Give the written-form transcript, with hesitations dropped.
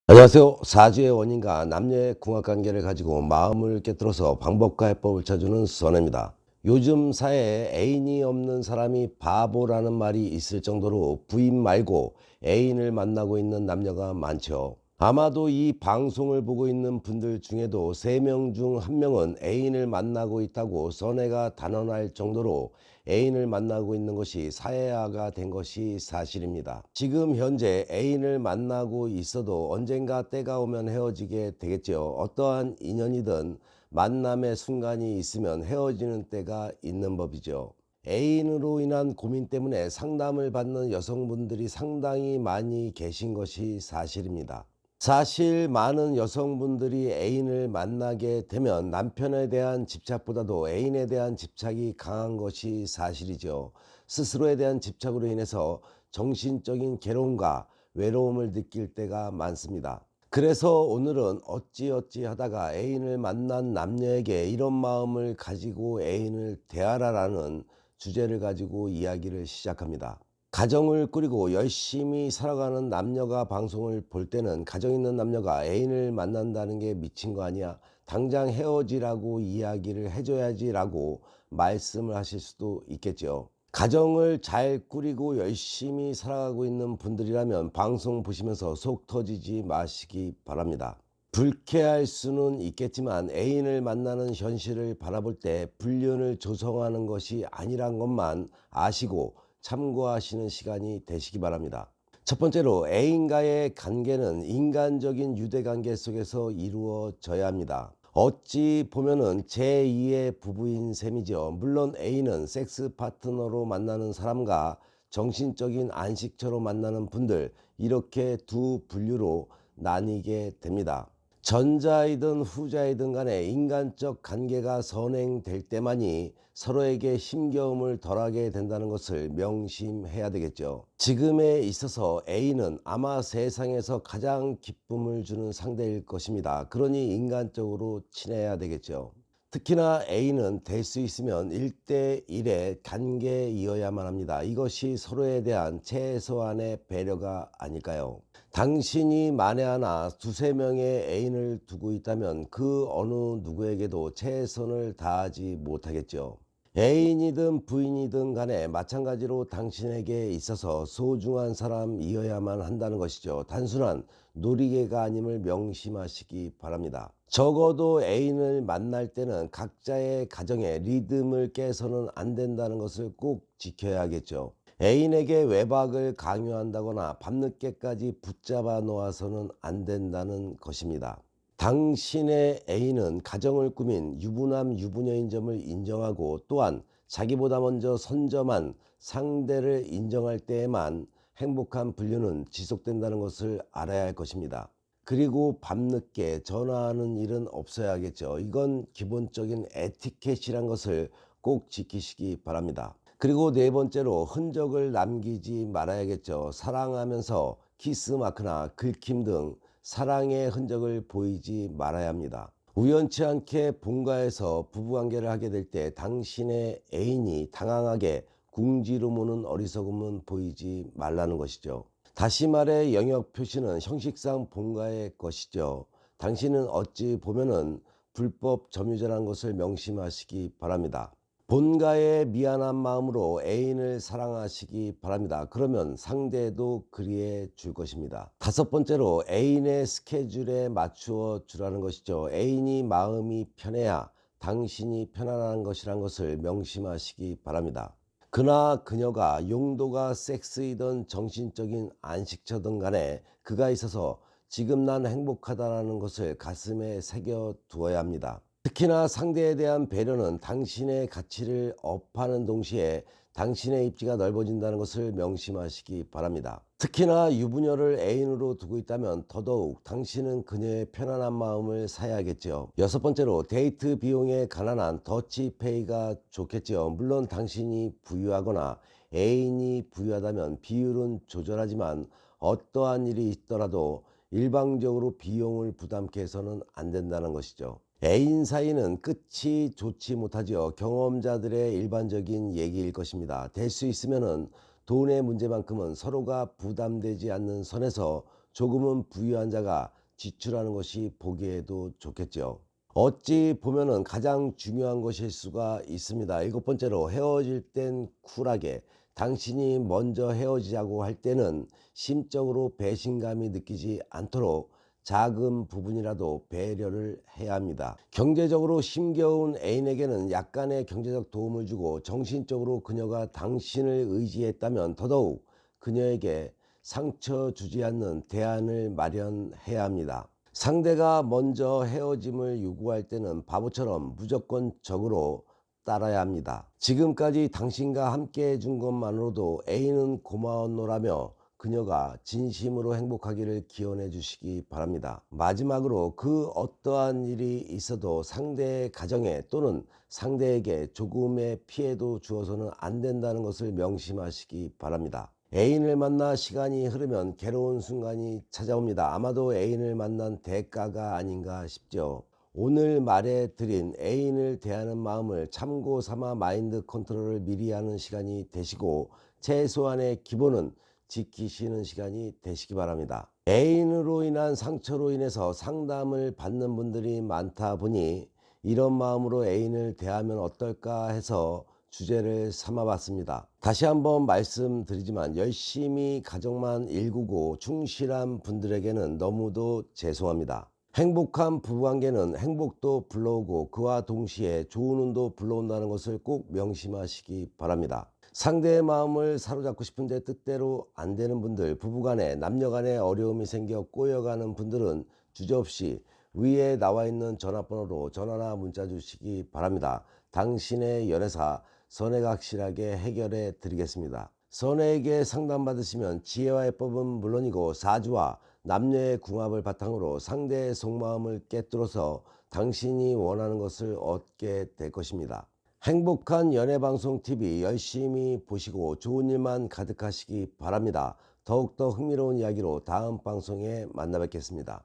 안녕하세요. 사주의 원인과 남녀의 궁합관계를 가지고 마음을 꿰뚫어서 방법과 해법을 찾아주는 선혜입니다. 요즘 사회에 애인이 없는 사람이 바보라는 말이 있을 정도로 부인 말고 애인을 만나고 있는 남녀가 많죠. 아마도 이 방송을 보고 있는 분들 중에도 3명 중 1명은 애인을 만나고 있다고 선혜가 단언할 정도로 애인을 만나고 있는 것이 사회화가 된 것이 사실입니다. 지금 현재 애인을 만나고 있어도 언젠가 때가 오면 헤어지게 되겠죠. 어떠한 인연이든 만남의 순간이 있으면 헤어지는 때가 있는 법이죠. 애인으로 인한 고민 때문에 상담을 받는 여성분들이 상당히 많이 계신 것이 사실입니다. 사실 많은 여성분들이 애인을 만나게 되면 남편에 대한 집착보다도 애인에 대한 집착이 강한 것이 사실이죠. 스스로에 대한 집착으로 인해서 정신적인 괴로움과 외로움을 느낄 때가 많습니다. 그래서 오늘은 어찌어찌 하다가 애인을 만난 남녀에게 이런 마음을 가지고 애인을 대하라라는 주제를 가지고 이야기를 시작합니다. 가정을 꾸리고 열심히 살아가는 남녀가 방송을 볼 때는 가정 있는 남녀가 애인을 만난다는 게 미친 거 아니야? 당장 헤어지라고 이야기를 해줘야지라고 말씀을 하실 수도 있겠죠. 가정을 잘 꾸리고 열심히 살아가고 있는 분들이라면 방송 보시면서 속 터지지 마시기 바랍니다. 불쾌할 수는 있겠지만 애인을 만나는 현실을 바라볼 때 불륜을 조성하는 것이 아니란 것만 아시고 참고하시는 시간이 되시기 바랍니다. 첫 번째로 애인과의 관계는 인간적인 유대관계 속에서 이루어져야 합니다. 어찌 보면은 제2의 부부인 셈이죠. 물론 A는 섹스 파트너로 만나는 사람과 정신적인 안식처로 만나는 분들, 이렇게 두 분류로 나뉘게 됩니다. 전자이든 후자이든 간에 인간적 관계가 선행될 때만이 서로에게 힘겨움을 덜하게 된다는 것을 명심해야 되겠죠. 지금에 있어서 A는 아마 세상에서 가장 기쁨을 주는 상대일 것입니다. 그러니 인간적으로 친해야 되겠죠. 특히나 A는 될 수 있으면 1대1의 관계이어야만 합니다. 이것이 서로에 대한 최소한의 배려가 아닐까요? 당신이 만에 하나 두세 명의 애인을 두고 있다면 그 어느 누구에게도 최선을 다하지 못하겠죠. 애인이든 부인이든 간에 마찬가지로 당신에게 있어서 소중한 사람이어야만 한다는 것이죠. 단순한 놀이개가 아님을 명심하시기 바랍니다. 적어도 애인을 만날 때는 각자의 가정의 리듬을 깨서는 안 된다는 것을 꼭 지켜야겠죠. 애인에게 외박을 강요한다거나 밤늦게까지 붙잡아 놓아서는 안 된다는 것입니다. 당신의 애인은 가정을 꾸민 유부남 유부녀인 점을 인정하고 또한 자기보다 먼저 선점한 상대를 인정할 때에만 행복한 불륜은 지속된다는 것을 알아야 할 것입니다. 그리고 밤늦게 전화하는 일은 없어야겠죠. 이건 기본적인 에티켓이란 것을 꼭 지키시기 바랍니다. 그리고 네 번째로 흔적을 남기지 말아야겠죠. 사랑하면서 키스마크나 긁힘 등 사랑의 흔적을 보이지 말아야 합니다. 우연치 않게 본가에서 부부관계를 하게 될 때 당신의 애인이 당황하게 궁지로 무는 어리석음은 보이지 말라는 것이죠. 다시 말해 영역 표시는 형식상 본가의 것이죠. 당신은 어찌 보면은 불법 점유자라는 것을 명심하시기 바랍니다. 본가의 미안한 마음으로 애인을 사랑하시기 바랍니다. 그러면 상대도 그리해 줄 것입니다. 다섯 번째로 애인의 스케줄에 맞추어 주라는 것이죠. 애인이 마음이 편해야 당신이 편안한 것이란 것을 명심하시기 바랍니다. 그나 그녀가 용도가 섹스이든 정신적인 안식처든 간에 그가 있어서 지금 난 행복하다는 것을 가슴에 새겨 두어야 합니다. 특히나 상대에 대한 배려는 당신의 가치를 업하는 동시에 당신의 입지가 넓어진다는 것을 명심하시기 바랍니다. 특히나 유부녀를 애인으로 두고 있다면 더더욱 당신은 그녀의 편안한 마음을 사야겠죠. 여섯 번째로 데이트 비용에 관한 더치페이가 좋겠죠. 물론 당신이 부유하거나 애인이 부유하다면 비율은 조절하지만 어떠한 일이 있더라도 일방적으로 비용을 부담케 해서는 안 된다는 것이죠. 애인 사이는 끝이 좋지 못하죠. 경험자들의 일반적인 얘기일 것입니다. 될 수 있으면은 돈의 문제만큼은 서로가 부담되지 않는 선에서 조금은 부유한 자가 지출하는 것이 보기에도 좋겠죠. 어찌 보면은 가장 중요한 것일 수가 있습니다. 일곱 번째로, 헤어질 땐 쿨하게. 당신이 먼저 헤어지자고 할 때는 심적으로 배신감이 느끼지 않도록 작은 부분이라도 배려를 해야 합니다. 경제적으로 힘겨운 애인에게는 약간의 경제적 도움을 주고, 정신적으로 그녀가 당신을 의지했다면 더더욱 그녀에게 상처 주지 않는 대안을 마련해야 합니다. 상대가 먼저 헤어짐을 요구할 때는 바보처럼 무조건적으로 따라야 합니다. 지금까지 당신과 함께 해준 것만으로도 애인은 고마웠노라며 그녀가 진심으로 행복하기를 기원해 주시기 바랍니다. 마지막으로, 그 어떠한 일이 있어도 상대의 가정에 또는 상대에게 조금의 피해도 주어서는 안 된다는 것을 명심하시기 바랍니다. 애인을 만나 시간이 흐르면 괴로운 순간이 찾아옵니다. 아마도 애인을 만난 대가가 아닌가 싶죠. 오늘 말해드린 애인을 대하는 마음을 참고 삼아 마인드 컨트롤을 미리 하는 시간이 되시고, 최소한의 기본은 지키시는 시간이 되시기 바랍니다. 애인으로 인한 상처로 인해서 상담을 받는 분들이 많다 보니 이런 마음으로 애인을 대하면 어떨까 해서 주제를 삼아봤습니다. 다시 한번 말씀드리지만, 열심히 가정만 일구고 충실한 분들에게는 너무도 죄송합니다. 행복한 부부관계는 행복도 불러오고 그와 동시에 좋은 운도 불러온다는 것을 꼭 명심하시기 바랍니다. 상대의 마음을 사로잡고 싶은데 뜻대로 안 되는 분들, 부부간에 남녀간에 어려움이 생겨 꼬여가는 분들은 주저없이 위에 나와 있는 전화번호로 전화나 문자 주시기 바랍니다. 당신의 연애사 선혜가 확실하게 해결해 드리겠습니다. 선혜에게 상담받으시면 지혜와 해법은 물론이고 사주와 남녀의 궁합을 바탕으로 상대의 속마음을 꿰뚫어서 당신이 원하는 것을 얻게 될 것입니다. 행복한 연애방송 TV 열심히 보시고 좋은 일만 가득하시기 바랍니다. 더욱더 흥미로운 이야기로 다음 방송에 만나 뵙겠습니다.